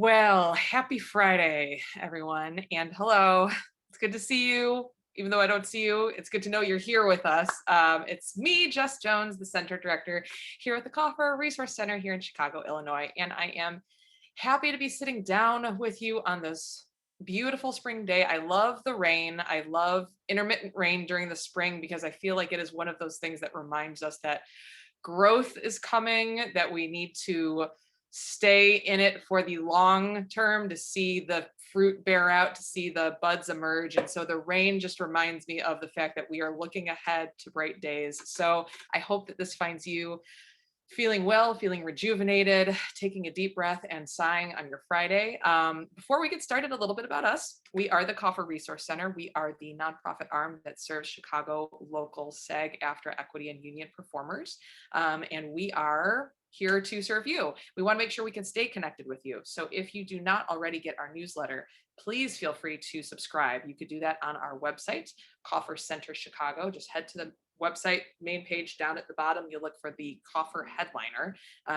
Well, happy Friday, everyone, and hello. It's good to see you. Even though I don't see you, it's good to know you're here with us. It's me, Jess Jones, the Center Director here at the Coffer Resource Center here in Chicago, Illinois, and I am happy to be sitting down with you on this beautiful spring day. I love the rain. I love intermittent rain during the spring because I feel like it is one of those things that reminds us that growth is coming, that we need to stay in it for the long term to see the fruit bear out, to see the buds emerge. And so the rain just reminds me of the fact that we are looking ahead to bright days. So I hope that this finds you feeling well, feeling rejuvenated, taking a deep breath and sighing on your Friday. Before we get started, a little bit about us. We are the Coffer Resource Center. We are the nonprofit arm that serves Chicago local SAG-AFTRA equity and union performers. And we are here to serve you. We want to make sure we can stay connected with you. So if you do not already get our newsletter, please feel free to subscribe. You could do that on our website, Coffer Center Chicago. Just head to the website main page down at the bottom. You'll look for the Coffer headliner.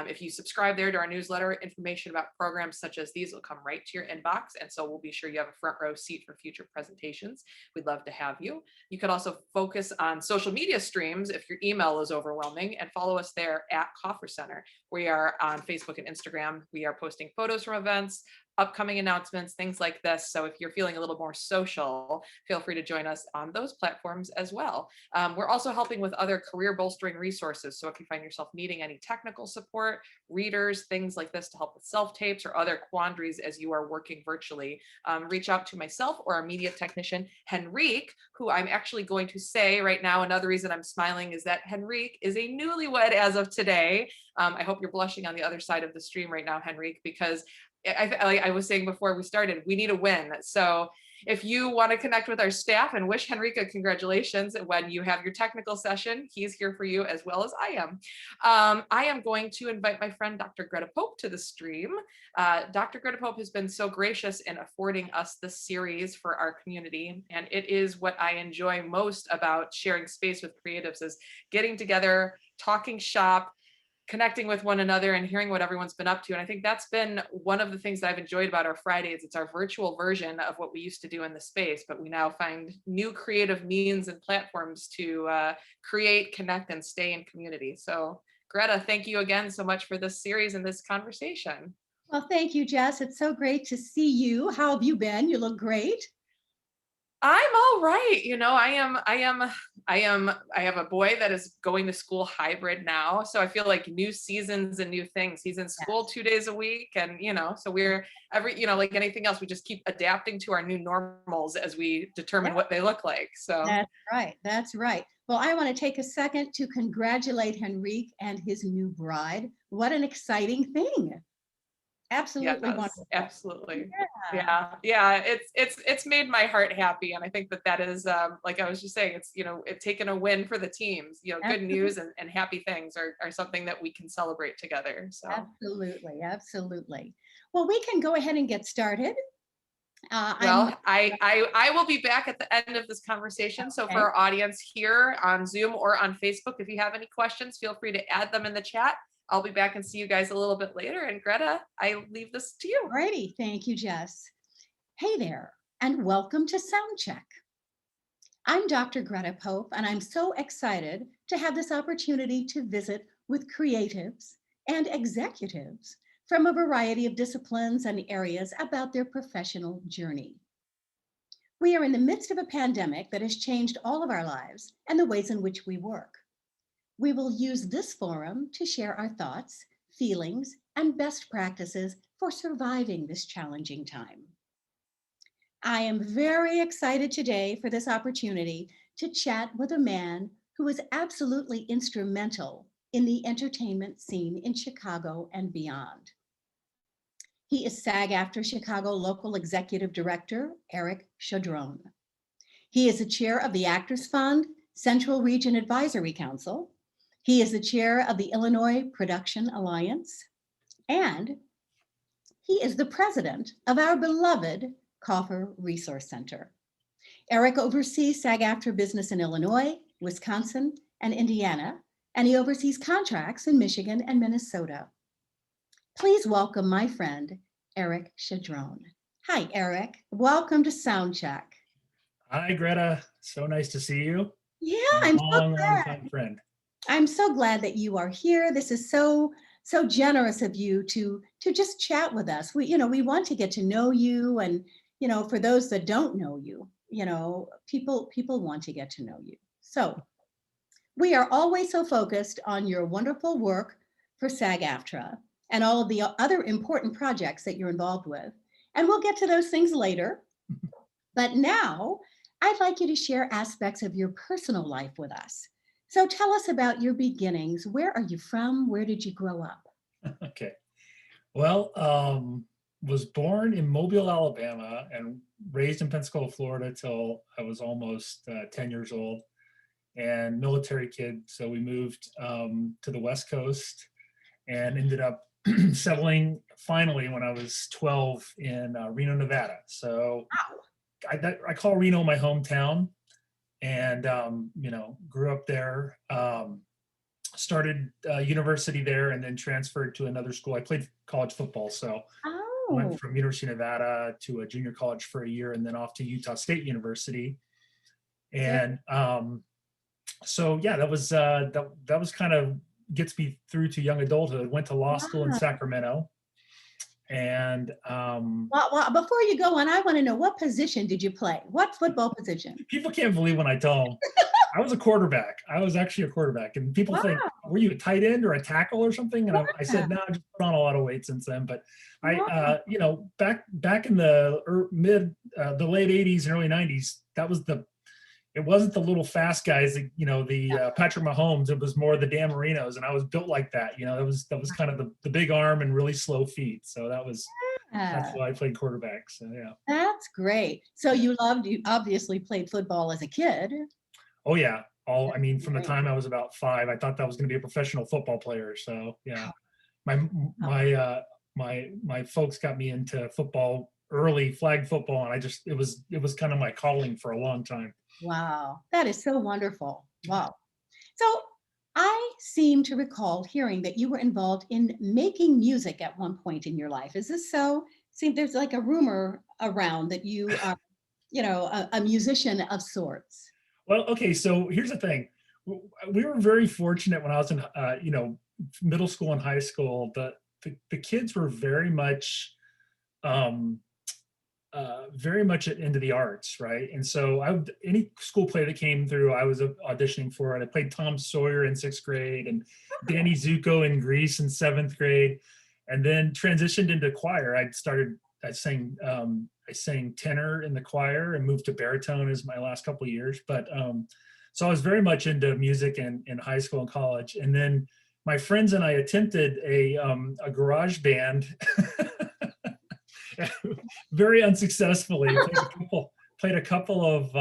If you subscribe there to our newsletter, information about programs such as these will come right to your inbox. And so we'll be sure you have a front row seat for future presentations. We'd love to have you. You could also focus on social media streams if your email is overwhelming, and follow us there at Coffer Center. We are on Facebook and Instagram. We are posting photos from events, upcoming announcements, things like this. So if you're feeling a little more social, feel free to join us on those platforms as well. We're also helping with other career bolstering resources. So if you find yourself needing any technical support, readers, things like this to help with self-tapes or other quandaries as you are working virtually, reach out to myself or our media technician, Henrique, who I'm actually going to say right now, another reason I'm smiling is that Henrique is a newlywed as of today. I hope you're blushing on the other side of the stream right now, Henrique, because like I was saying before we started, we need a win. So if you want to connect with our staff and wish Henrika congratulations when you have your technical session, he's here for you as well as I am. I am going to invite my friend Dr. Greta Pope to the stream. Dr. Greta Pope has been so gracious in affording us this series for our community, and it is what I enjoy most about sharing space with creatives, is getting together, talking shop, connecting with one another and hearing what everyone's been up to. And I think that's been one of the things that I've enjoyed about our Fridays. It's our virtual version of what we used to do in the space, but we now find new creative means and platforms to create, connect, and stay in community. So Greta, thank you again so much for this series and this conversation. Well, thank you, Jess. It's so great to see you. How have you been? You look great. I'm all right. I have a boy that is going to school hybrid now. So I feel like new seasons and new things. He's in school 2 days a week. And, so we're like anything else, we just keep adapting to our new normals as we determine what they look like. So That's right. That's right. Well, I want to take a second to congratulate Henrique and his new bride. What an exciting thing. Absolutely yes, wonderful. absolutely. Yeah. It's made my heart happy. And I think that is, like I was just saying, it's, it's taken a win for the teams. Good news and happy things are something that we can celebrate together. So Absolutely. Well, we can go ahead and get started. I will be back at the end of this conversation. Okay. So for our audience here on Zoom or on Facebook, if you have any questions, feel free to add them in the chat. I'll be back and see you guys a little bit later. And Greta, I leave this to you. Alrighty, thank you, Jess. Hey there, and welcome to SoundCheck. I'm Dr. Greta Pope, and I'm so excited to have this opportunity to visit with creatives and executives from a variety of disciplines and areas about their professional journey. We are in the midst of a pandemic that has changed all of our lives and the ways in which we work. We will use this forum to share our thoughts, feelings, and best practices for surviving this challenging time. I am very excited today for this opportunity to chat with a man who is absolutely instrumental in the entertainment scene in Chicago and beyond. He is SAG-AFTRA Chicago Local Executive Director, Eric Chaudron. He is the chair of the Actors Fund Central Region Advisory Council. He is the chair of the Illinois Production Alliance, and he is the president of our beloved Coffer Resource Center. Eric oversees SAG-AFTRA business in Illinois, Wisconsin, and Indiana, and he oversees contracts in Michigan and Minnesota. Please welcome my friend, Eric Chaudron. Hi, Eric. Welcome to SoundCheck. Hi, Greta. So nice to see you. Yeah, I'm so Long glad. time friend. I'm so glad that you are here. This is so generous of you to just chat with us. We want to get to know you, and for those that don't know you, people want to get to know you. So we are always so focused on your wonderful work for SAG-AFTRA and all of the other important projects that you're involved with. And we'll get to those things later. But now I'd like you to share aspects of your personal life with us. So tell us about your beginnings. Where are you from? Where did you grow up? Okay. Well, was born in Mobile, Alabama, and raised in Pensacola, Florida till I was almost 10 years old, and military kid. So we moved to the West Coast and ended up settling finally when I was 12 in Reno, Nevada. So I call Reno my hometown, and grew up there. Started university there, and then transferred to another school. I played college football, so I Oh, went from University of Nevada to a junior college for a year, and then off to Utah State University. yeah. And so yeah, that was kind of gets me through to young adulthood. Went to law school in Wow. Sacramento, and Well, before you go on, I want to know, what position did you play? What football position? people can't believe when I tell them I was a quarterback. I was actually a quarterback, and people Wow. think, "Were you a tight end or a tackle or something?" And I said, "No, I just put on a lot of weight since then." But Wow. back in the the late '80s and early '90s, it wasn't the little fast guys, the Patrick Mahomes. It was more the Dan Marinos, and I was built like that. That was kind of the big arm and really slow feet. So that's Yeah, why I played quarterback. So yeah. that's great. So you obviously played football as a kid. Oh yeah. I mean, from the Great. time I was about 5, I thought that was going to be a professional football player. So yeah, my Wow. my folks got me into football early, flag football, and it was kind of my calling for a long time. Wow, that is so wonderful. Wow. So I seem to recall hearing that you were involved in making music at one point in your life. Is this so? See, there's like a rumor around that you are, a musician of sorts. Well, okay, so here's the thing. We were very fortunate when I was in middle school and high school. The kids were um, very much into the arts, right? And so any school play that came through, I was auditioning for it. I played Tom Sawyer in 6th grade and Danny Zuko in Grease in 7th grade, and then transitioned into choir. I sang tenor in the choir and moved to baritone as my last couple of years. But so I was very much into music in high school and college, and then my friends and I attempted a garage band. Very unsuccessfully. Played a couple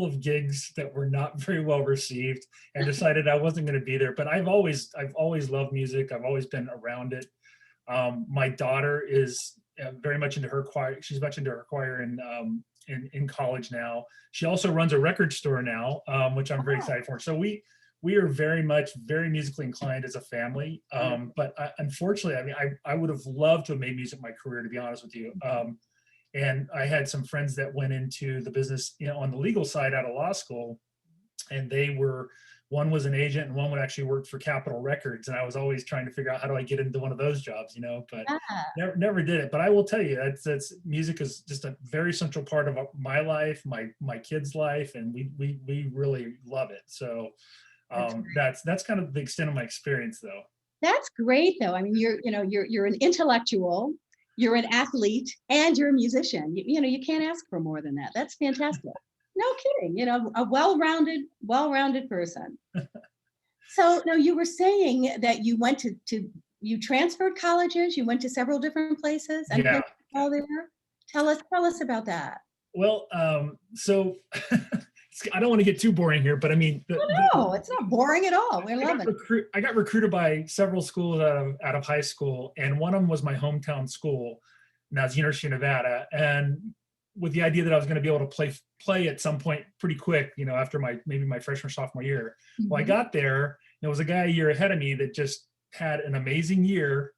of gigs that were not very well received, and decided I wasn't going to be there. But I've always loved music. I've always been around it. My daughter is very much into her choir. She's much into her choir in college now. She also runs a record store now, which I'm very excited for. So we are very musically inclined as a family. But unfortunately, I mean, I would have loved to have made music my career, to be honest with you. And I had some friends that went into the business, on the legal side out of law school, and one was an agent and one would actually work for Capitol Records. And I was always trying to figure out, how do I get into one of those jobs, but Ah, never did it. But I will tell you, that's music is just a very central part of my life, my kids' life, and we really love it. So that's that's kind of the extent of my experience, though. that's great though. I mean, you're an intellectual, you're an athlete, and you're a musician. You can't ask for more than that. That's fantastic. No kidding. A well-rounded person. So now you were saying that you went you transferred colleges, you went to several different places and Yeah. played all there. Tell us about that. Well, so I don't want to get too boring here, but I mean, No, it's not boring at all. We love it. I got recruited by several schools out of high school, and one of them was my hometown school, and that's University of Nevada. And with the idea that I was going to be able to play at some point pretty quick, after maybe my freshman sophomore year. Well, I Mhm. got there. There was a guy a year ahead of me that just had an amazing year,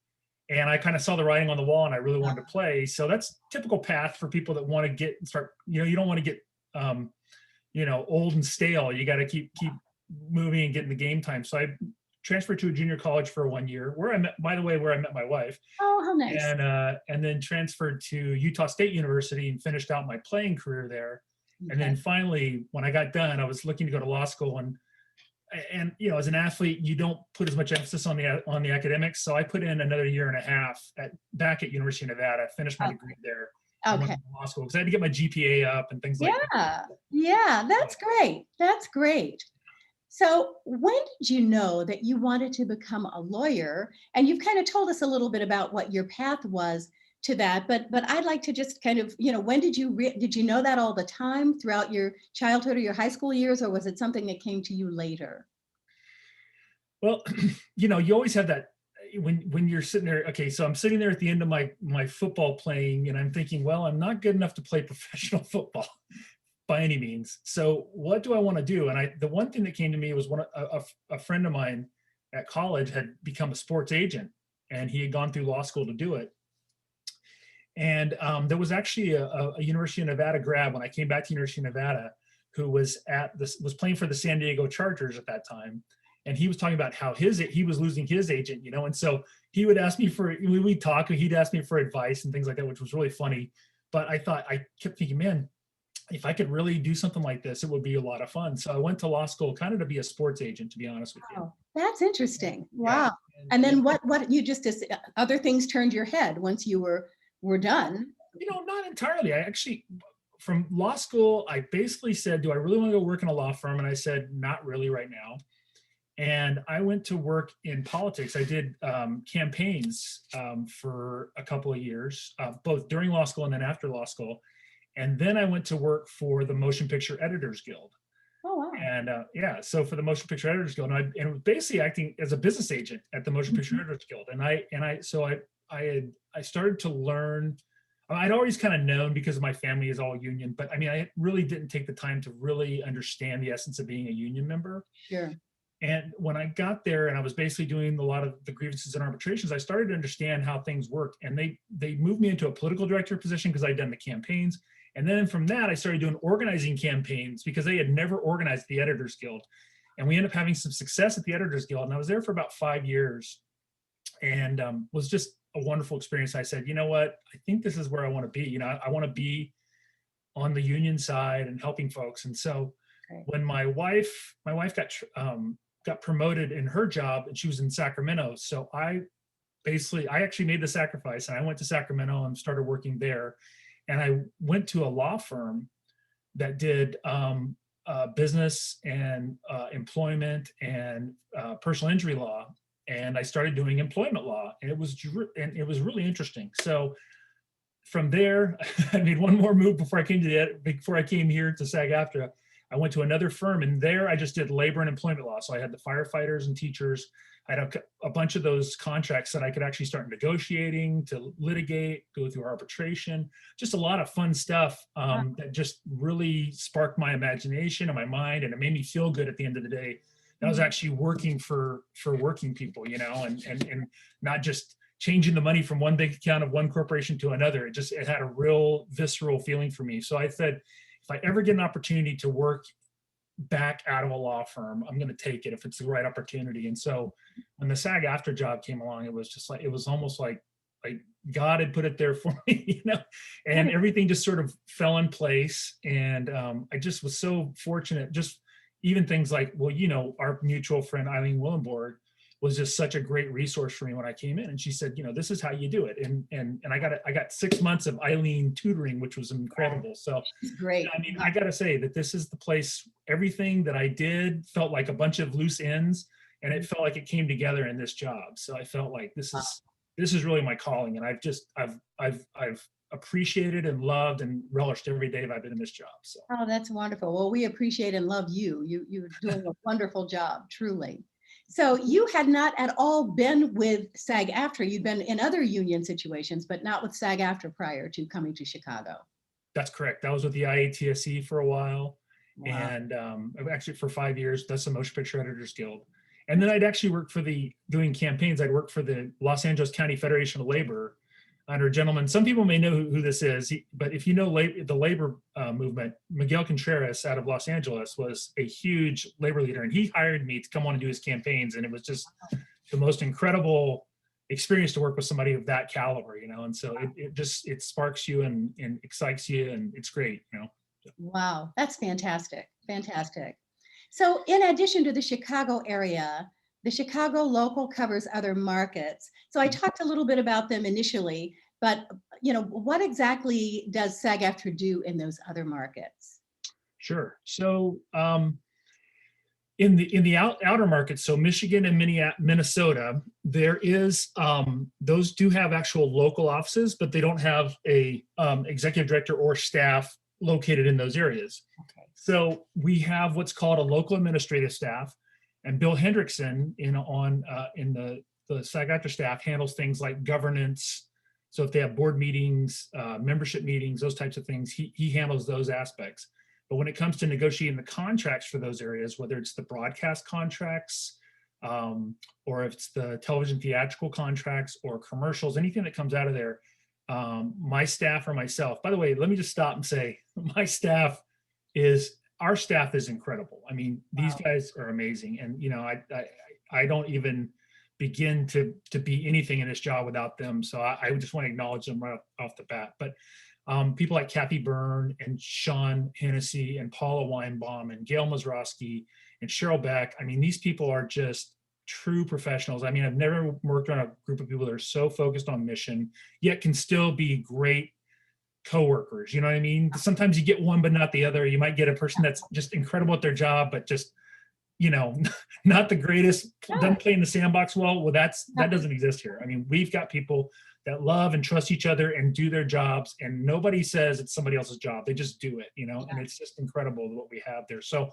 And I kind of saw the writing on the wall and I really wanted to play. So that's typical path for people that want to get and start, you don't want to get, old and stale. You got to keep moving and getting the game time. So I transferred to a junior college for 1 year, where I met, by the way, where I met my wife. Oh, how nice. And then transferred to Utah State University and finished out my playing career there. Okay. And then finally, when I got done, I was looking to go to law school, and as an athlete, you don't put as much emphasis on the academics. So I put in another 1.5 years back at University of Nevada, finished my degree there. Okay. Went to law school because I had to get my GPA up and things like that. Yeah, that's great. That's great. So when did you know that you wanted to become a lawyer? And you've kind of told us a little bit about what your path was to that, but I'd like to just kind of, when did you know that all the time throughout your childhood or your high school years, or was it something that came to you later? Well, you always have that when you're sitting there. Okay, so I'm sitting there at the end of my football playing, and I'm thinking, well, I'm not good enough to play professional football by any means. So what do I want to do? And the one thing that came to me was a friend of mine at college had become a sports agent, and he had gone through law school to do it. And there was actually a University of Nevada grad when I came back to University of Nevada who was playing for the San Diego Chargers at that time. And he was talking about how he was losing his agent, and so he would ask me we'd talk, he'd ask me for advice and things like that, which was really funny. But I kept thinking, man, if I could really do something like this, it would be a lot of fun. So I went to law school kind of to be a sports agent, to be honest with you. Oh, that's interesting. Wow. Yeah. And then what you just, other things turned your head once you were done? Not entirely. I actually, from law school, I basically said, do I really want to go work in a law firm? And I said, not really right now. And I went to work in politics. I did campaigns for a couple of years, both during law school and then after law school. And then I went to work for the Motion Picture Editors Guild. Oh, wow. And so for the Motion Picture Editors Guild, and I was basically acting as a business agent at the Motion Picture Editors Guild. And I started to learn. I'd always kind of known because my family is all union, but I really didn't take the time to really understand the essence of being a union member. Sure. And when I got there and I was basically doing a lot of the grievances and arbitrations, I started to understand how things worked. And they moved me into a political director position because I'd done the campaigns. And then from that, I started doing organizing campaigns because they had never organized the Editors Guild. And we ended up having some success at the Editors Guild. And I was there for about 5 years, and was just a wonderful experience. I said, you know what, I think this is where I want to be. I want to be on the union side and helping folks. And so when my wife got promoted in her job, and she was in Sacramento. So I actually made the sacrifice, and I went to Sacramento and started working there. And I went to a law firm that did business and employment and personal injury law. And I started doing employment law, and it was really interesting. So from there, I made one more move before I came here to SAG-AFTRA. I went to another firm, and there I just did labor and employment law. So I had the firefighters and teachers. I had a bunch of those contracts that I could actually start negotiating, to litigate, go through arbitration, just a lot of fun stuff that just really sparked my imagination and my mind, and it made me feel good at the end of the day. I was actually working for working people, and not just changing the money from one bank account of one corporation to another. It had a real visceral feeling for me. So I said, if I ever get an opportunity to work back out of a law firm, I'm going to take it if it's the right opportunity. And so when the SAG-AFTRA job came along, it was almost like God had put it there for me, and everything just sort of fell in place. And I just was so fortunate. Just even things like, our mutual friend, Eileen Willenborg, was just such a great resource for me when I came in. And she said, this is how you do it. And I got 6 months of Eileen tutoring, which was incredible. So great. I got to say that this is the place, everything that I did felt like a bunch of loose ends, and it felt like it came together in this job. So I felt like this is really my calling. And I've appreciated and loved and relished every day I've been in this job. So. Oh, that's wonderful. Well, we appreciate and love you. You're doing a wonderful job, truly. So you had not at all been with SAG-AFTRA. You'd been in other union situations, but not with SAG-AFTRA prior to coming to Chicago. That's correct. I was with the IATSE for a while. Wow. And actually for 5 years. That's the Motion Picture Editors Guild. And then I'd actually work for doing campaigns. I'd work for the Los Angeles County Federation of Labor under a gentleman. Some people may know who this is, but if you know the labor movement, Miguel Contreras out of Los Angeles was a huge labor leader, and he hired me to come on and do his campaigns. And it was just the most incredible experience to work with somebody of that caliber, and so it sparks you and excites you, and it's great. Wow, that's fantastic. Fantastic. So in addition to the Chicago area, the Chicago local covers other markets. So I talked a little bit about them initially, but what exactly does SAG-AFTRA do in those other markets? Sure. So in the outer markets, so Michigan and Minnesota, there is those do have actual local offices, but they don't have a executive director or staff located in those areas. Okay. So we have what's called a local administrative staff, and Bill Hendrickson in the SAG-AFTRA staff handles things like governance. So if they have board meetings, membership meetings, those types of things, he handles those aspects. But when it comes to negotiating the contracts for those areas, whether it's the broadcast contracts, or if it's the television theatrical contracts or commercials, anything that comes out of there, my staff or myself, by the way, let me just stop and say, our staff is incredible. I mean, these guys are amazing. And, I don't even begin to be anything in this job without them. So I just want to acknowledge them right off the bat. But people like Kathy Byrne and Sean Hennessy and Paula Weinbaum and Gail Mazrowski and Cheryl Beck. I mean, these people are just true professionals. I mean, I've never worked on a group of people that are so focused on mission, yet can still be great coworkers. You know what I mean? Sometimes you get one, but not the other. You might get a person that's just incredible at their job, but just, not the greatest, doesn't play in the sandbox well. Well, that doesn't exist here. I mean, we've got people that love and trust each other and do their jobs, and nobody says it's somebody else's job. They just do it, and it's just incredible what we have there. So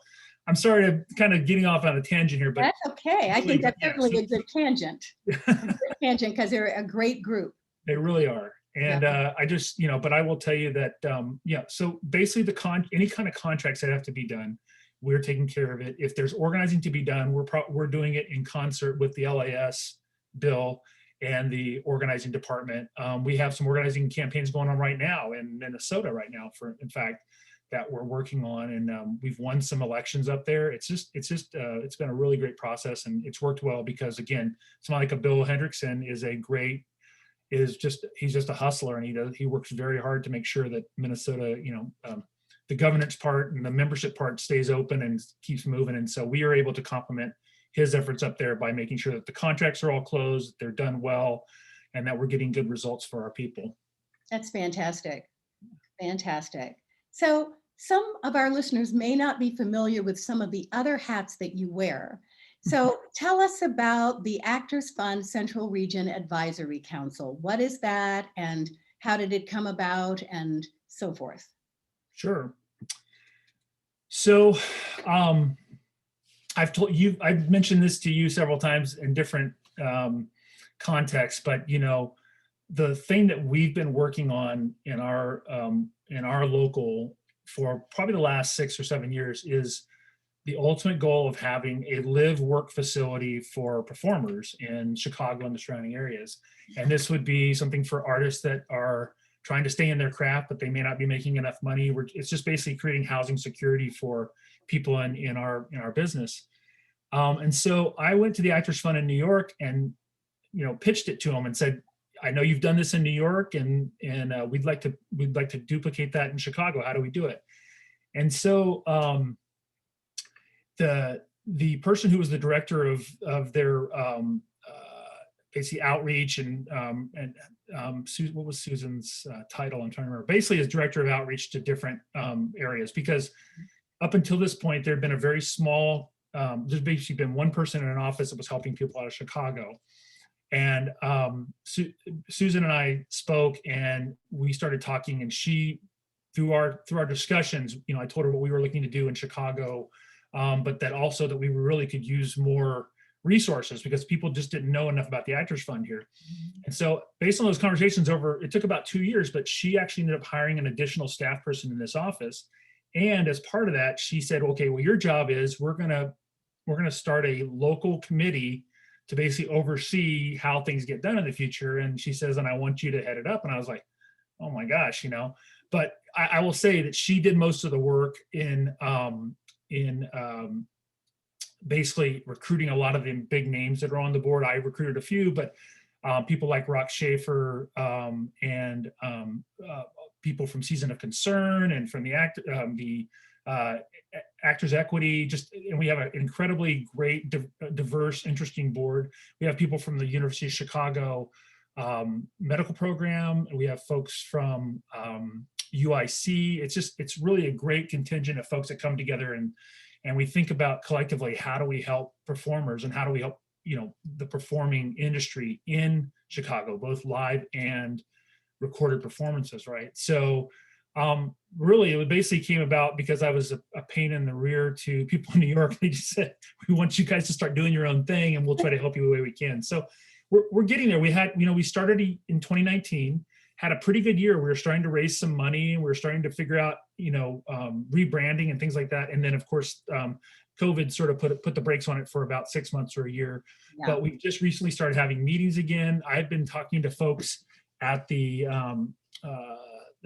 I'm sorry to kind of getting off on a tangent here, but that's okay. I think that's certainly a good tangent. A good tangent, because they're a great group. They really are. And I just, but I will tell you that, so basically any kind of contracts that have to be done, we're taking care of it. If there's organizing to be done, we're doing it in concert with the LAS bill and the organizing department. We have some organizing campaigns going on right now in Minnesota right now, in fact, that we're working on, and we've won some elections up there. It's been a really great process, and it's worked well because, again, somebody like a Bill Hendrickson he's just a hustler, and he works very hard to make sure that Minnesota, the governance part and the membership part stays open and keeps moving. And so we are able to complement his efforts up there by making sure that the contracts are all closed, they're done well, and that we're getting good results for our people. That's fantastic. Fantastic. So some of our listeners may not be familiar with some of the other hats that you wear. So tell us about the Actors Fund Central Region Advisory Council. What is that, and how did it come about, and so forth? Sure. So I've mentioned this to you several times in different contexts, but the thing that we've been working on in our local for probably the last 6 or 7 years is the ultimate goal of having a live work facility for performers in Chicago and the surrounding areas. And this would be something for artists that are trying to stay in their craft, but they may not be making enough money. It's just basically creating housing security for people in our business. And so I went to the Actors Fund in New York and, pitched it to them and said, I know you've done this in New York, and we'd like to duplicate that in Chicago. How do we do it? And so the person who was the director of their basically outreach and what was Susan's title? I'm trying to remember. Basically, as director of outreach to different areas, because up until this point, there had been a very small. There's basically been one person in an office that was helping people out of Chicago, and Susan and I spoke, and we started talking, and she, through our discussions, I told her what we were looking to do in Chicago. But that also that we really could use more resources because people just didn't know enough about the Actors Fund here. And so based on those conversations it took about 2 years, but she actually ended up hiring an additional staff person in this office. And as part of that, she said, okay, well, your job is we're going to start a local committee to basically oversee how things get done in the future. And she says, and I want you to head it up. And I was like, oh my gosh, but I will say that she did most of the work in basically recruiting a lot of the big names that are on the board. I recruited a few, but people like Rock Schaefer and people from Season of Concern and from the Actors Equity, and we have an incredibly great, diverse, interesting board. We have people from the University of Chicago medical program, and we have folks from UIC. It's really a great contingent of folks that come together and we think about collectively, how do we help performers and how do we help the performing industry in Chicago, both live and recorded performances, right? So really it basically came about because I was a pain in the rear to people in New York. They just said, we want you guys to start doing your own thing and we'll try to help you the way we can. So we're getting there. We started in 2019, had a pretty good year. We were starting to raise some money. We were starting to figure out, rebranding and things like that. And then of course, COVID sort of put the brakes on it for about 6 months or a year. Yeah. But we just recently started having meetings again. I've been talking to folks at the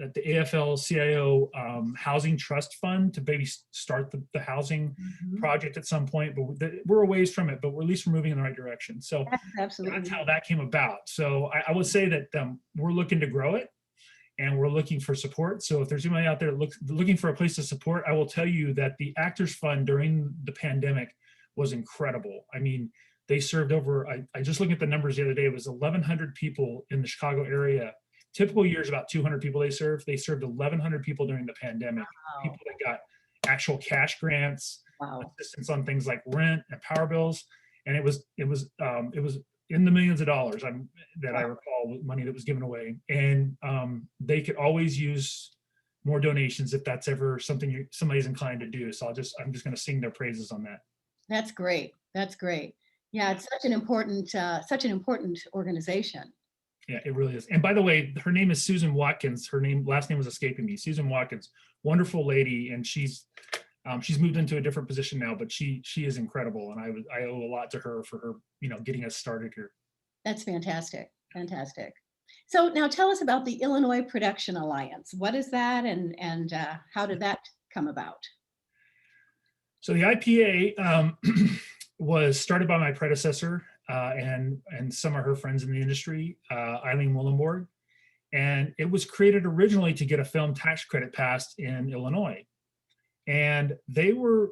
AFL-CIO Housing Trust Fund to maybe start the housing project at some point, but we're a ways from it, but at least we're moving in the right direction. So absolutely, that's how that came about. So I would say that we're looking to grow it and we're looking for support. So if there's anybody out there looking for a place to support, I will tell you that the Actors Fund during the pandemic was incredible. I mean, they served over, I just looked at the numbers the other day, it was 1,100 people in the Chicago area. Typical years, about 200 people they served. They served 1,100 people during the pandemic. Wow. People that got actual cash grants, assistance on things like rent and power bills, and it was in the millions of dollars that I recall, money that was given away. And they could always use more donations if that's ever something somebody's inclined to do. So I'm just going to sing their praises on that. That's great. That's great. Yeah, it's such an important organization. Yeah, it really is. And by the way, her name is Susan Watkins. Her last name was escaping me. Susan Watkins, wonderful lady, and she's moved into a different position now, but she is incredible, and I owe a lot to her for her, getting us started here. That's fantastic, fantastic. So now tell us about the Illinois Production Alliance. What is that, and how did that come about? So the IPA was started by my predecessor. And some of her friends in the industry, Eileen Willenborg. And it was created originally to get a film tax credit passed in Illinois. And they were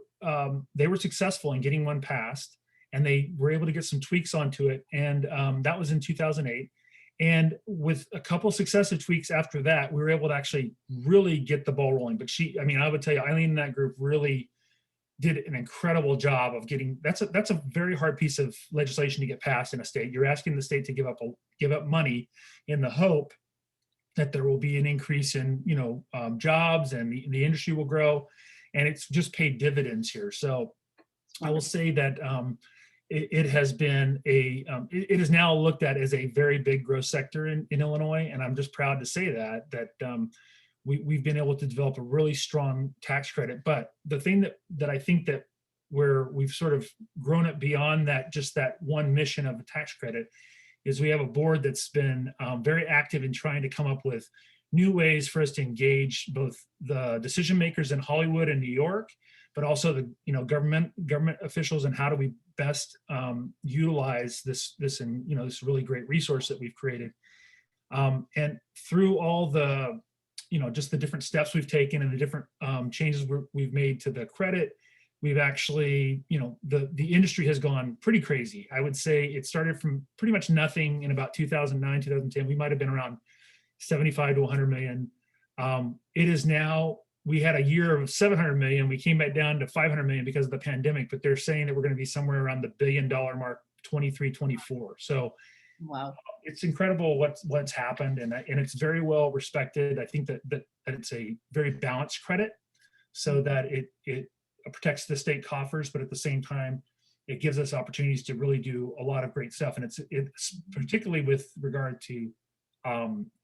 successful in getting one passed, and they were able to get some tweaks onto it. And that was in 2008. And with a couple successive tweaks after that, we were able to actually really get the ball rolling. But I would tell you, Eileen and that group really did an incredible job of getting, that's a very hard piece of legislation to get passed in a state. You're asking the state to give up money in the hope that there will be an increase in, jobs and the industry will grow, and it's just paid dividends here. So I will say that it has been it is now looked at as a very big growth sector in Illinois, and I'm just proud to say that we've been able to develop a really strong tax credit. But the thing that I think that where we've sort of grown it beyond that, just that one mission of a tax credit, is we have a board that's been very active in trying to come up with new ways for us to engage both the decision makers in Hollywood and New York, but also the government officials, and how do we best utilize this and this really great resource that we've created. And through all the just the different steps we've taken and the different changes we've made to the credit, we've actually, the industry has gone pretty crazy. I would say it started from pretty much nothing in about 2009, 2010. We might have been around 75 to 100 million. It is now, we had a year of 700 million. We came back down to 500 million because of the pandemic, but they're saying that we're going to be somewhere around the $1 billion mark, 23, 24. So wow. It's incredible what's happened, and it's very well respected. I think that it's a very balanced credit, so that it protects the state coffers, but at the same time, it gives us opportunities to really do a lot of great stuff. And it's particularly with regard to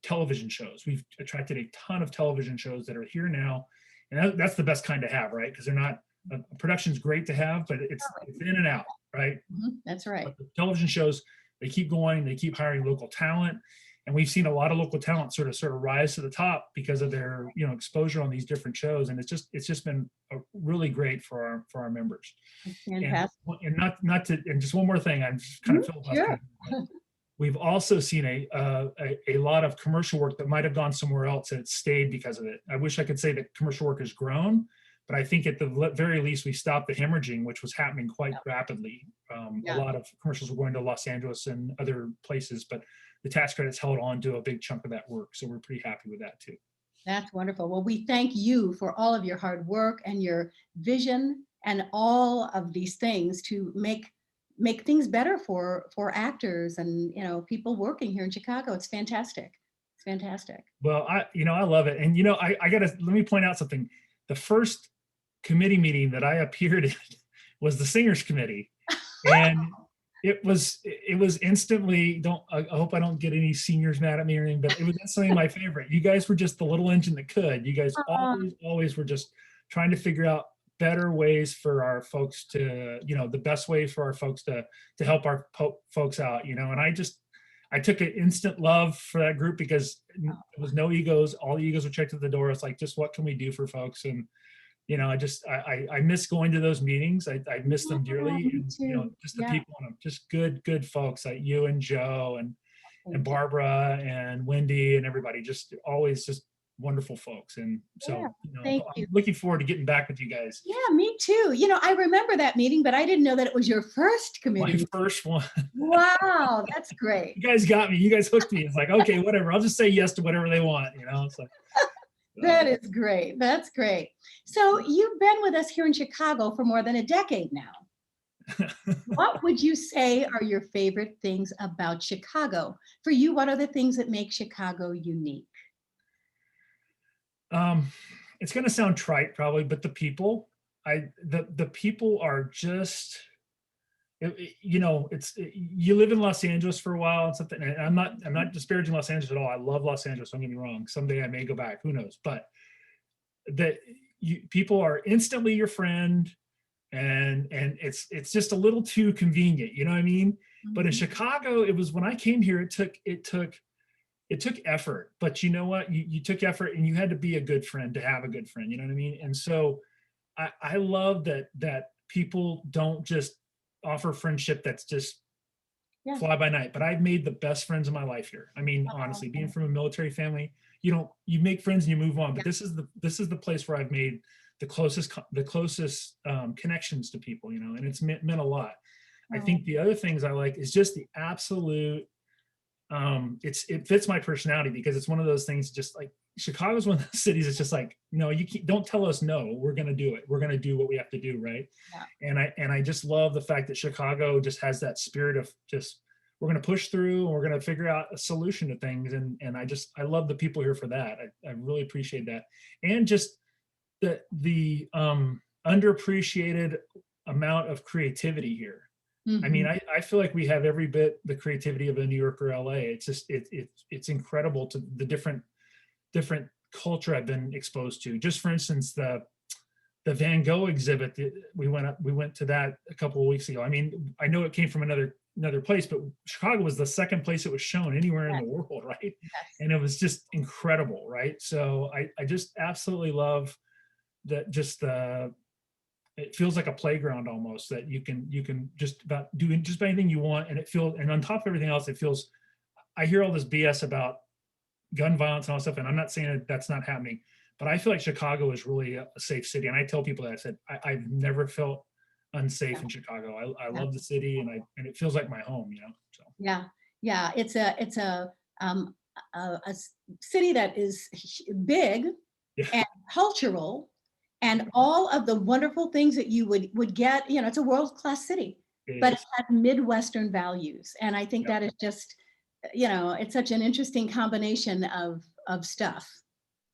television shows. We've attracted a ton of television shows that are here now, and that's the best kind to have, right? Because they're not production's great to have, but it's in and out, right? That's right. But the television shows, they keep going, they keep hiring local talent. And we've seen a lot of local talent sort of rise to the top because of their, exposure on these different shows. And it's just been really great for our members. Fantastic. And not to, and just one more thing, I'm just kind of filibustering. Sure. We've also seen a lot of commercial work that might have gone somewhere else and it stayed because of it. I wish I could say that commercial work has grown, but I think at the very least we stopped the hemorrhaging, which was happening quite rapidly. A lot of commercials were going to Los Angeles and other places, but the tax credits held on to a big chunk of that work. So we're pretty happy with that too. That's wonderful. Well, we thank you for all of your hard work and your vision and all of these things to make things better for actors and, people working here in Chicago. It's fantastic. It's fantastic. Well, I love it. And, let me point out something. The first committee meeting that I appeared in was the Singers Committee. And it was instantly, I hope I don't get any seniors mad at me or anything, but it was instantly my favorite. You guys were just the little engine that could. You guys always were just trying to figure out better ways for our folks to, the best way for our folks to help our folks out, and I took an instant love for that group because there was no egos. All the egos were checked at the door. It's like, just what can we do for folks? And I miss going to those meetings. I miss them dearly. And, just the people on them, just good folks like you and Joe and Barbara and Wendy and everybody, just always just wonderful folks. And so, I'm looking forward to getting back with you guys. Yeah, me too. I remember that meeting, but I didn't know that it was your first committee. My first one. Wow, that's great. You guys got me. You guys hooked me. It's like, okay, whatever. I'll just say yes to whatever they want. It's like. That is great. That's great. So you've been with us here in Chicago for more than a decade now. What would you say are your favorite things about Chicago? For you, what are the things that make Chicago unique? It's going to sound trite probably, but the people, the people are just, you live in Los Angeles for a while and something, and I'm not disparaging Los Angeles at all. I love Los Angeles. Don't get me wrong. Someday I may go back, who knows, but people are instantly your friend, and it's just a little too convenient. You know what I mean? Mm-hmm. But in Chicago, it was, when I came here, it took effort, but you know what? You took effort, and you had to be a good friend to have a good friend. You know what I mean? And so I love that people don't just offer friendship that's just fly by night. But I've made the best friends in my life here. I mean, honestly, being from a military family, you make friends and you move on. But this is the place where I've made the closest connections to people. And it's meant a lot. I think the other things I like is just the absolute. It fits my personality, because it's one of those things, just like Chicago's one of the cities. It's just like, no, don't tell us no, we're going to do it. We're going to do what we have to do. Right. Yeah. And I just love the fact that Chicago just has that spirit of just, we're going to push through and we're going to figure out a solution to things. And I love the people here for that. I really appreciate that. And just the underappreciated amount of creativity here. Mm-hmm. I mean, I feel like we have every bit the creativity of a New York or LA. It's just, it's incredible to the different culture I've been exposed to. Just for instance, the Van Gogh exhibit, we went to that a couple of weeks ago. I mean, I know it came from another place, but Chicago was the second place it was shown anywhere in the world, right? Yes. And it was just incredible, right? So I just absolutely love that. It feels like a playground almost, that you can just about do just about anything you want, and on top of everything else, I hear all this BS about gun violence and all stuff, and I'm not saying that that's not happening, but I feel like Chicago is really a safe city. And I tell people that, I said, I've never felt unsafe in Chicago. I love the city, and it feels like my home, so. Yeah. It's a city that is big and cultural, and all of the wonderful things that you would get. It's a world-class city, but it has Midwestern values. And I think that is just, it's such an interesting combination of stuff.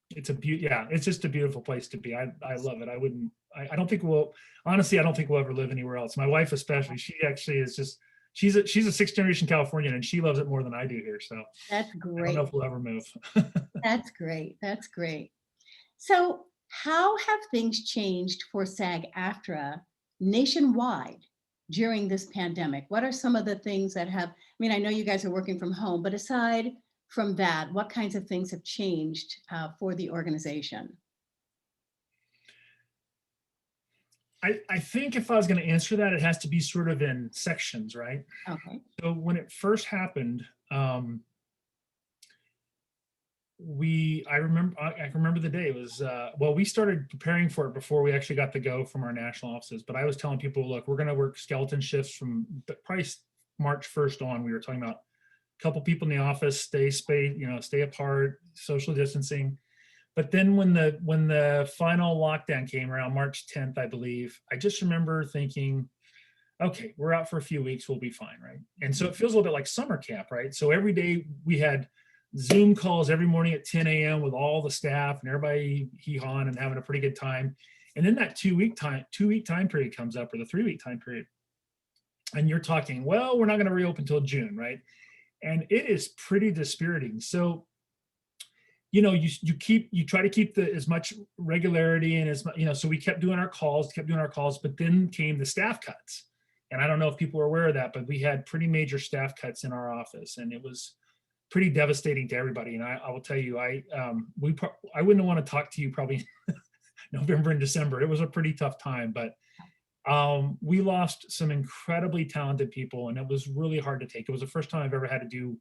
It's it's just a beautiful place to be. I love it. I don't think we'll ever live anywhere else. My wife especially, she actually is just, she's a sixth generation Californian, and she loves it more than I do here. So that's great. I don't know if we'll ever move. That's great. So How have things changed for SAG-AFTRA nationwide during this pandemic? What are some of the things that have, I mean, I know you guys are working from home, but aside from that, what kinds of things have changed for the organization? I think if I was going to answer that, it has to be sort of in sections, right? Okay. So when it first happened, I remember the day. It was well, we started preparing for it before we actually got the go from our national offices. But I was telling people, look, we're going to work skeleton shifts from probably March 1st on. We were talking about a couple people in the office, stay apart, social distancing. But then when the final lockdown came around March 10th, I believe, I just remember thinking, okay, we're out for a few weeks, we'll be fine, right? And so it feels a little bit like summer camp, right? So every day we had Zoom calls every morning at 10 a.m. with all the staff and everybody hee-hawing and having a pretty good time. And then that two-week time period comes up, or the 3-week time period. And you're talking, well, we're not going to reopen until June, right? And it is pretty dispiriting. So you try to keep as much regularity and as much, so we kept doing our calls, but then came the staff cuts. And I don't know if people are aware of that, but we had pretty major staff cuts in our office, and it was pretty devastating to everybody. And I will tell you, I wouldn't want to talk to you probably November and December. It was a pretty tough time, but we lost some incredibly talented people, and it was really hard to take. It was the first time I've ever had to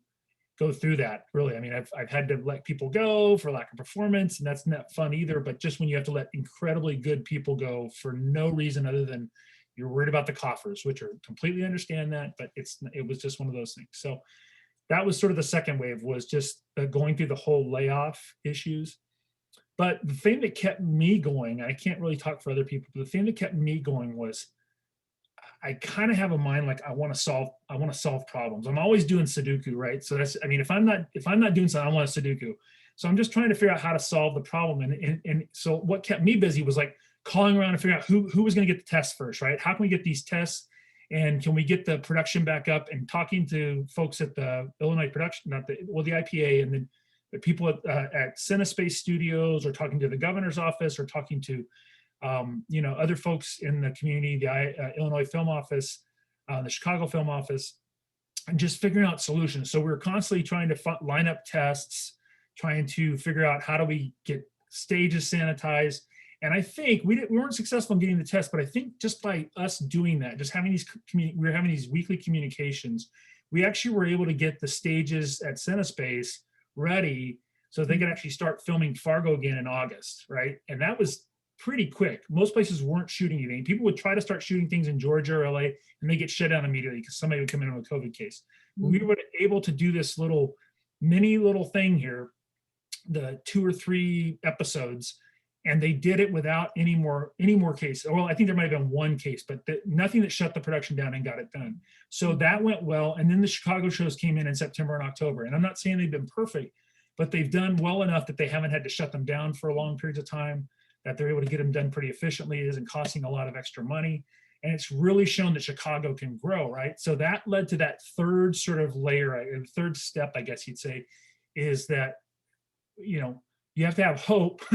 go through that, really. I mean, I've had to let people go for lack of performance, and that's not fun either. But just when you have to let incredibly good people go for no reason other than you're worried about the coffers, which are completely understand that, but it was just one of those things. So that was sort of the second wave, was just going through the whole layoff issues. But the thing that kept me going, I can't really talk for other people, but the thing that kept me going was I kind of have a mind like I want to solve problems. I'm always doing Sudoku, right? So that's, I mean, if I'm not doing something, I want a Sudoku. So I'm just trying to figure out how to solve the problem. And so what kept me busy was like calling around and figuring out who was going to get the tests first, right? How can we get these tests, and can we get the production back up, and talking to folks at the Illinois production, the IPA, and then the people at Cinespace Studios, or talking to the governor's office, or talking to other folks in the community, the Illinois Film Office, the Chicago Film Office, and just figuring out solutions. So we were constantly trying to line up tests, trying to figure out how do we get stages sanitized. And I think we weren't successful in getting the test, but I think just by us doing that, just having we were having these weekly communications, we actually were able to get the stages at Cinespace ready so they could actually start filming Fargo again in August, right? And that was pretty quick. Most places weren't shooting anything. People would try to start shooting things in Georgia or LA, and they get shut down immediately because somebody would come in with a COVID case. Mm-hmm. We were able to do this mini little thing here, the 2 or 3 episodes, and they did it without any more cases. Well, I think there might have been one case, but nothing that shut the production down and got it done. So that went well. And then the Chicago shows came in September and October. And I'm not saying they've been perfect, but they've done well enough that they haven't had to shut them down for long periods of time, that they're able to get them done pretty efficiently. It isn't costing a lot of extra money. And it's really shown that Chicago can grow, right? So that led to that third sort of layer, third step, I guess you'd say, is that, you have to have hope.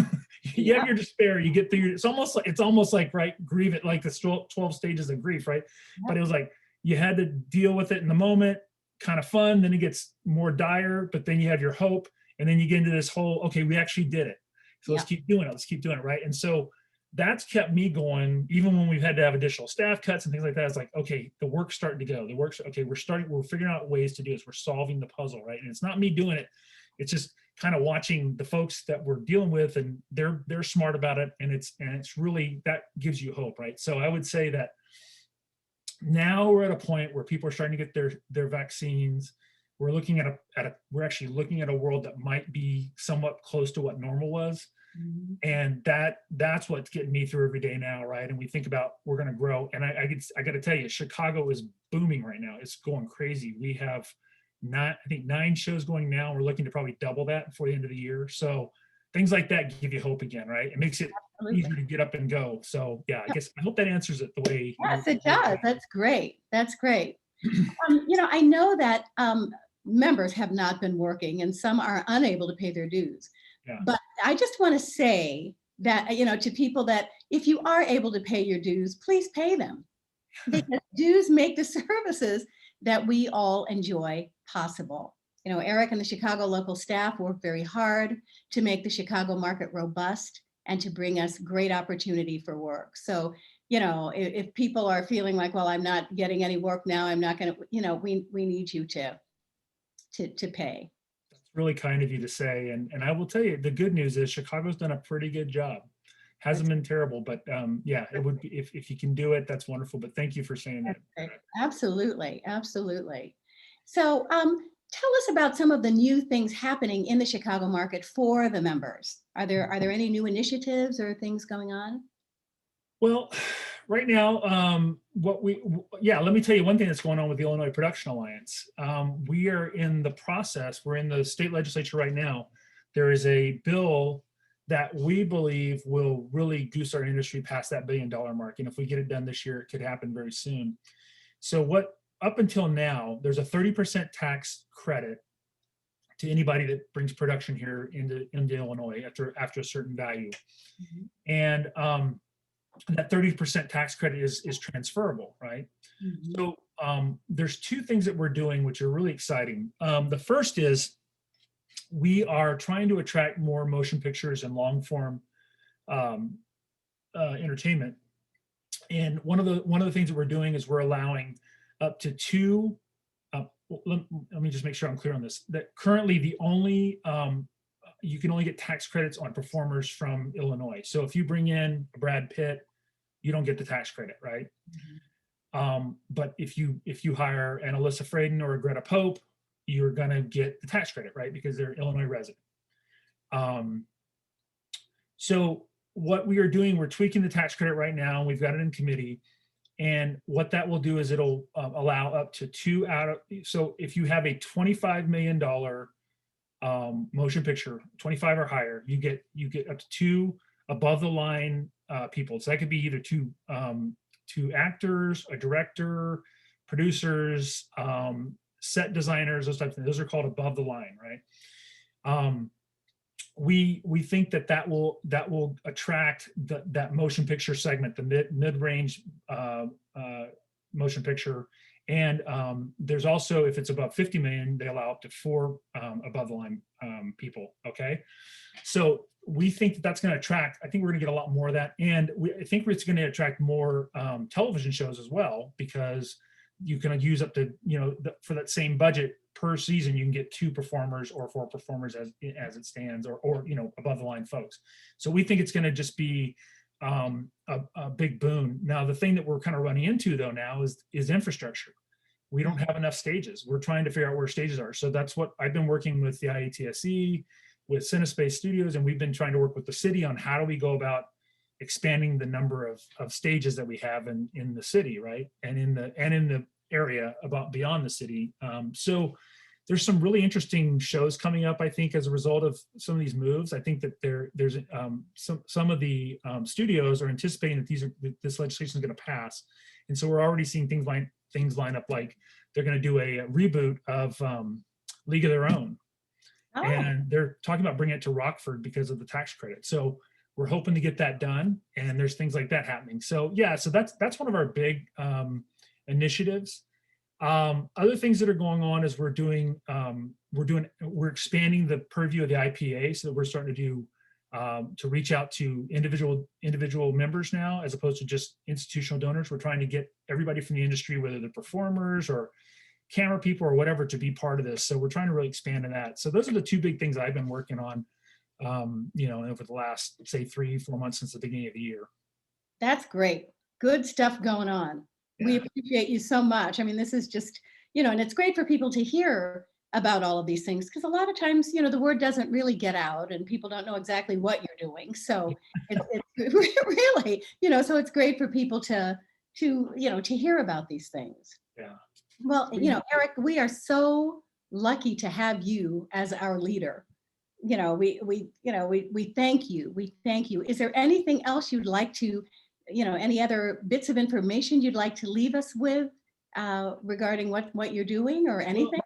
You have your despair, you get through. It's almost like right, grieve it, like the 12 stages of grief, right? Yeah. But it was like you had to deal with it in the moment, kind of fun, then it gets more dire, but then you have your hope, and then you get into this whole, okay, we actually did it. So let's keep doing it, right? And so that's kept me going, even when we've had to have additional staff cuts and things like that. It's like, okay, the work's starting to go. We're figuring out ways to do this. We're solving the puzzle, right? And it's not me doing it. It's just kind of watching the folks that we're dealing with, and they're smart about it, and it's really, that gives you hope, right? So I would say that now we're at a point where people are starting to get their vaccines. We're we're actually looking at a world that might be somewhat close to what normal was. Mm-hmm. And that's what's getting me through every day now, right? And we think about, we're going to grow, and I got to tell you, Chicago is booming right now. It's going crazy. We have 9 shows going now. We're looking to probably double that before the end of the year. So things like that give you hope again, right? It makes it easier to get up and go. So yeah, I hope that answers it the way. Yes, it does. That's great. I know that members have not been working, and some are unable to pay their dues. Yeah. But I just want to say that, to people that if you are able to pay your dues, please pay them, because dues make the services that we all enjoy possible. Eric and the Chicago local staff work very hard to make the Chicago market robust and to bring us great opportunity for work. So, if people are feeling like, well, I'm not getting any work now, I'm not going to, we need you to pay. That's really kind of you to say. And I will tell you, the good news is Chicago's done a pretty good job. Hasn't been terrible, but yeah, it would be, if you can do it, that's wonderful. But thank you for saying that. Absolutely, absolutely. So tell us about some of the new things happening in the Chicago market for the members. Are there any new initiatives or things going on? Well, right now, let me tell you one thing that's going on with the Illinois Production Alliance. We are in the process, we're in the state legislature right now. There is a bill that we believe will really goose our industry past that $1 billion mark. And if we get it done this year, it could happen very soon. So up until now, there's a 30% tax credit to anybody that brings production here into Illinois after a certain value. Mm-hmm. And that 30% tax credit is transferable, right? Mm-hmm. So there's two things that we're doing which are really exciting. The first is we are trying to attract more motion pictures and long form entertainment. And one of the things that we're doing is we're allowing up to two. Let me just make sure I'm clear on this. That currently the only you can only get tax credits on performers from Illinois. So if you bring in Brad Pitt, you don't get the tax credit, right? Mm-hmm. But if you hire an Alyssa Fraden or a Greta Pope, you're going to get the tax credit, right? Because they're Illinois resident. So what we are doing, we're tweaking the tax credit right now. We've got it in committee. And what that will do is it'll allow up to two so if you have a $25 million motion picture, 25 or higher, you get up to two above the line people. So that could be either two actors, a director, producers, set designers, those types of things. Those are called above the line, right? We think that will attract that motion picture segment, the mid-range motion picture. And there's also, if it's above 50 million, they allow up to 4 above the line people. Okay, so we think that that's going to attract. I think we're going to get a lot more of that, and I think it's going to attract more television shows as well, because you can use up to, for that same budget per season, you can get 2 performers or 4 performers as it stands, or above the line folks. So we think it's going to just be a big boon. Now, the thing that we're kind of running into though now is infrastructure. We don't have enough stages. We're trying to figure out where stages are. So that's what I've been working with the IATSE, with CineSpace Studios, and we've been trying to work with the city on how do we go about expanding the number of stages that we have in the city, right? And in the area beyond the city. So there's some really interesting shows coming up, I think, as a result of some of these moves. I think that there's some of the studios are anticipating that this legislation is going to pass. And so we're already seeing things line up, like they're going to do a reboot of League of Their Own. Oh. And they're talking about bringing it to Rockford because of the tax credit. So we're hoping to get that done, and there's things like that happening. So yeah, so that's one of our big initiatives. Other things that are going on is we're expanding the purview of the IPA, so that we're starting to do to reach out to individual members now, as opposed to just institutional donors. We're trying to get everybody from the industry, whether they're performers or camera people or whatever, to be part of this. So we're trying to really expand in that. So those are the 2 big things I've been working on, over the last, say, 3-4 months since the beginning of the year. That's great. Good stuff going on. Yeah. We appreciate you so much. I mean, this is just, and it's great for people to hear about all of these things, because a lot of times, the word doesn't really get out and people don't know exactly what you're doing. So it's really, so it's great for people to hear about these things. Yeah. Well, Eric, we are so lucky to have you as our leader. We thank you. We thank you. Is there anything else you'd like to, any other bits of information you'd like to leave us with regarding what you're doing, or anything? Well,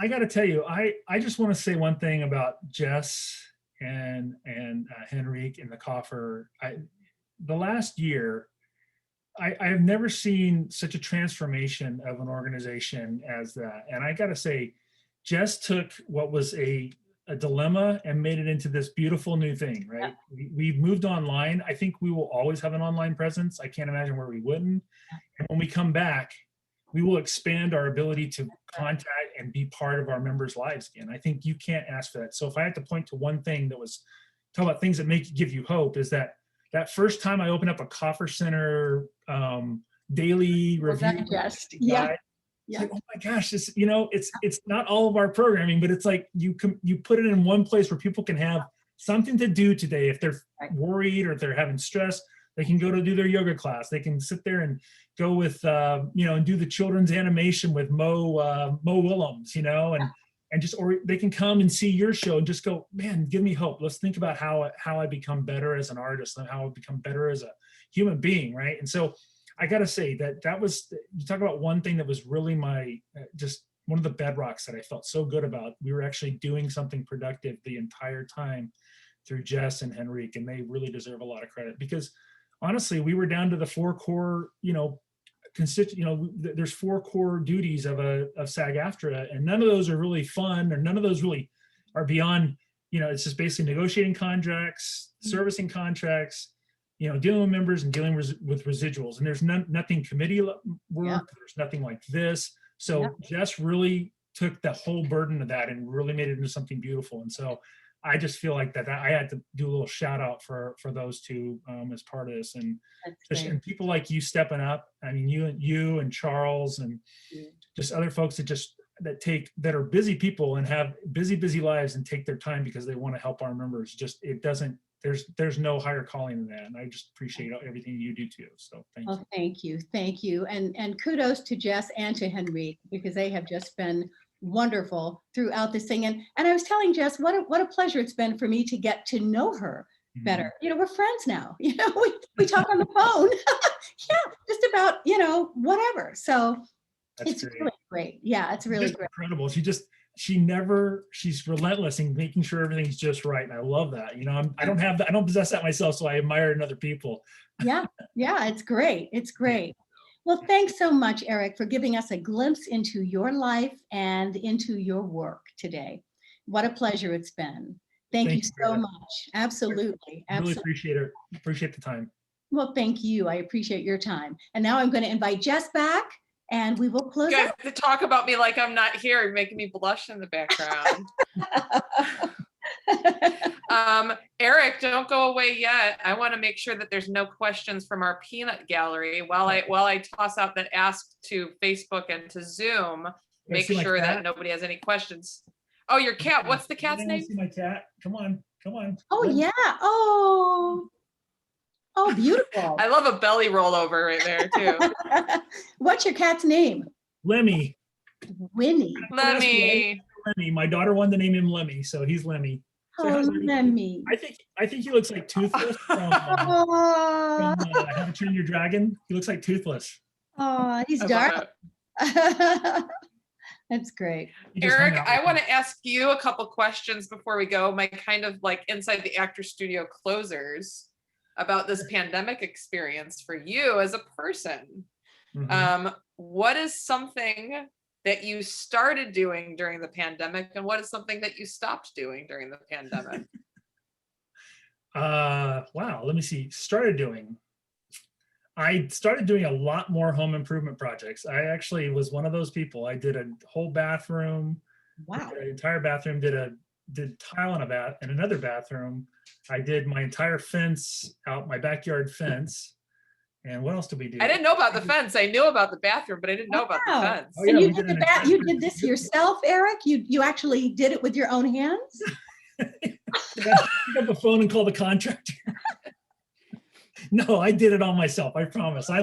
I got to tell you, I just want to say one thing about Jess and Henrique and the Coffer. The last year, I have never seen such a transformation of an organization as that. And I got to say, Jess took what was a dilemma and made it into this beautiful new thing, right? We've moved online. I think we will always have an online presence. I can't imagine where we wouldn't. And when we come back, we will expand our ability to contact and be part of our members' lives again. I think you can't ask for that. So if I had to point to one thing that was, talk about things that give you hope, is that first time I opened up a Coffer Center daily review Digest. guide, it's like, oh my gosh, it's not all of our programming, but it's like you put it in one place where people can have something to do today. If they're worried or if they're having stress, they can go to do their yoga class. They can sit there and go with and do the children's animation with Mo Willems, and just, or they can come and see your show and just go, man, give me hope. Let's think about how I become better as an artist and how I become better as a human being, right? And so I got to say that was, you talk about one thing that was really my, just one of the bedrocks that I felt so good about. We were actually doing something productive the entire time through Jess and Henrique, and they really deserve a lot of credit, because honestly, we were down to the 4 core, there's 4 core duties of SAG-AFTRA, and none of those are really fun, or none of those really are beyond, it's just basically negotiating contracts, servicing contracts, dealing with members and dealing with residuals. And there's nothing committee work. Yeah. There's nothing like this. So Jess really took the whole burden of that and really made it into something beautiful. And so I just feel like that I had to do a little shout out for those two as part of this, and people like you stepping up. I mean, you and Charles and just other folks that are busy people and have busy lives and take their time because they want to help our members. Just, there's no higher calling than that. And I just appreciate everything you do too. So thank you. Thank you. And kudos to Jess and to Henrique, because they have just been wonderful throughout this thing. And I was telling Jess, what a pleasure it's been for me to get to know her better. We're friends now. We talk on the phone. Just about, whatever. So it's really great. Yeah, it's really great. Incredible. She's relentless in making sure everything's just right. And I love that. I don't possess that myself, so I admire it in other people. Yeah, it's great. It's great. Well, thanks so much, Eric, for giving us a glimpse into your life and into your work today. What a pleasure it's been. Thank you so much. Absolutely. Really appreciate it. Appreciate the time. Well, thank you. I appreciate your time. And now I'm going to invite Jess back, and we will close out. To talk about me like I'm not here, you're making me blush in the background. Eric, don't go away yet. I want to make sure that there's no questions from our peanut gallery while I toss out that ask to Facebook and to Zoom. Make sure that nobody has any questions. Oh, your cat. What's the cat's name? See my cat. Come on. Oh, yeah. Oh, beautiful. I love a belly rollover right there too. What's your cat's name? Lemmy. Winnie. Lemmy. My daughter wanted to name him Lemmy, so he's Lemmy. Oh, Lemmy. I think he looks like Toothless from How to Train Your Dragon. He looks like Toothless. Oh, he's dark. That's great. Eric, I want to ask you a couple questions before we go. My kind of like inside the actor studio closers about this pandemic experience for you as a person. What is something that you started doing during the pandemic, and what is something that you stopped doing during the pandemic? Wow, let me see. I started doing a lot more home improvement projects. I actually was one of those people. I did a whole bathroom. Wow. An entire bathroom, did tile in another bathroom. I did my entire fence out, my backyard fence. And what else did we do? I didn't know about the fence. I knew about the bathroom, but I didn't know about the fence. Oh, yeah, and you did this yourself, Eric? You actually did it with your own hands? Pick up the phone and call the contractor. No, I did it all myself. I promise. I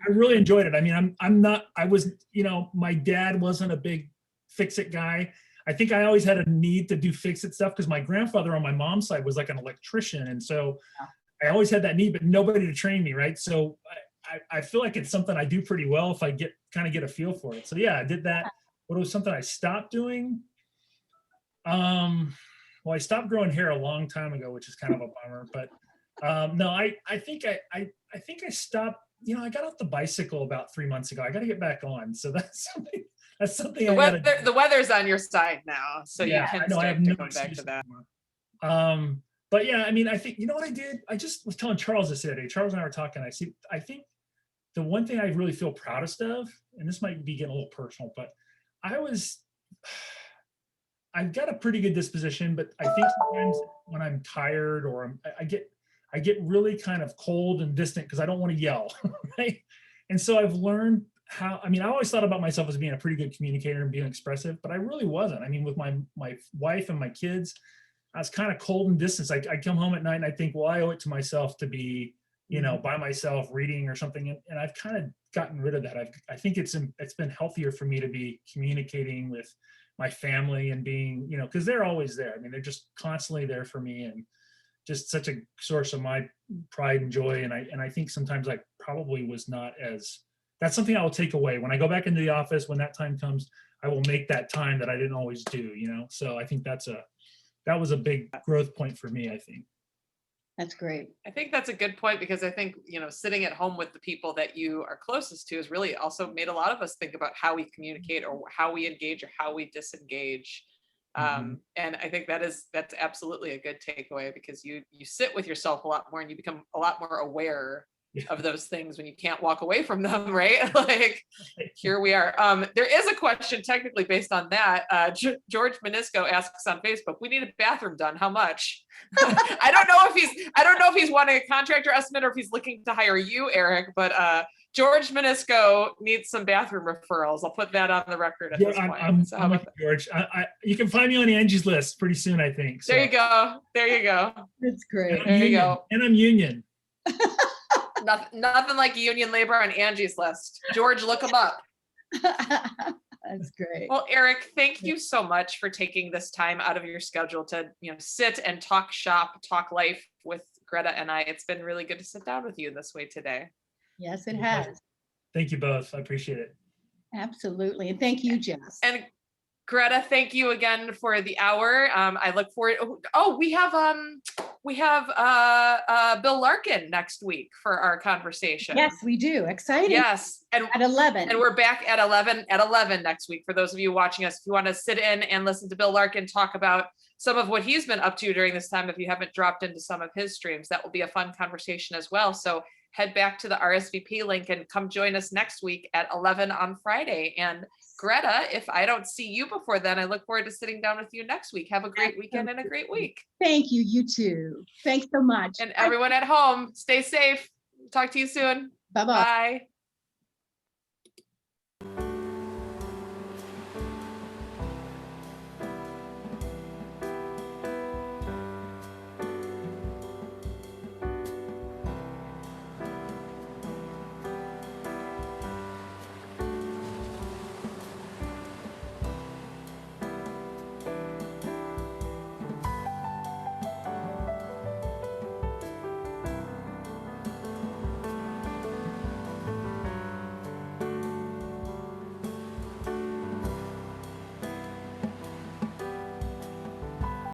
really enjoyed it. I mean, my dad wasn't a big fix-it guy. I think I always had a need to do fix-it stuff because my grandfather on my mom's side was like an electrician. And so I always had that need, but nobody to train me, right? So I feel like it's something I do pretty well if I get a feel for it. So yeah, I did that. What was something I stopped doing? Well, I stopped growing hair a long time ago, which is kind of a bummer. But no, I think I stopped. You know, I got off the bicycle about 3 months ago. I got to get back on. So that's something. That's something I got to. The weather's on your side now, so you Yeah, can I know. I have start to no go back excuse to that. anymore. But yeah, I mean, I think, you know what I did? I just was telling Charles this the other day. Charles and I were talking. I think the one thing I really feel proudest of, and this might be getting a little personal, but I've got a pretty good disposition, but I think sometimes when I'm tired or I get really kind of cold and distant because I don't want to yell, right? And so I've learned how, I mean, I always thought about myself as being a pretty good communicator and being expressive, but I really wasn't. I mean, with my wife and my kids, I was kind of cold and distant. I come home at night and I think, well, I owe it to myself to be, you know, by myself reading or something. And I've kind of gotten rid of that. I think it's been healthier for me to be communicating with my family and being, you know, because they're always there. I mean, they're just constantly there for me and just such a source of my pride and joy. And I think sometimes I probably was not as, that's something I will take away. When I go back into the office, when that time comes, I will make that time that I didn't always do, you know? So I think that was a big growth point for me, I think. That's great. I think that's a good point because I think, you know, sitting at home with the people that you are closest to has really also made a lot of us think about how we communicate or how we engage or how we disengage. And I think that's absolutely a good takeaway because you sit with yourself a lot more and you become a lot more aware of those things when you can't walk away from them, right? Like here we are. There is a question technically based on that. George Menisco asks on Facebook, we need a bathroom done. How much? I don't know if he's wanting a contractor estimate or if he's looking to hire you, Eric, but George Menisco needs some bathroom referrals. I'll put that on the record at this point. I'm with George. You can find me on Angie's list pretty soon, I think. So. There you go. There you go. That's great. There you go. And I'm union. Nothing like union labor on Angie's list. George, look them up. That's great. Well, Eric, thank you so much for taking this time out of your schedule to, you know, sit and talk shop, talk life with Greta and I. It's been really good to sit down with you this way today. Yes, it has. Thank you both. I appreciate it. Absolutely. And thank you, Jess. And Greta, thank you again for the hour. I look forward. Oh, we have Bill Larkin next week for our conversation. Yes, we do. Exciting. Yes, and at 11. And we're back at 11 next week. For those of you watching us, if you want to sit in and listen to Bill Larkin talk about some of what he's been up to during this time, if you haven't dropped into some of his streams, that will be a fun conversation as well. So head back to the RSVP link and come join us next week at 11 on Friday. And Greta, if I don't see you before then, I look forward to sitting down with you next week. Have a great weekend and a great week. Thank you. You too. Thanks so much. And everyone at home, stay safe. Talk to you soon. Bye-bye. Bye.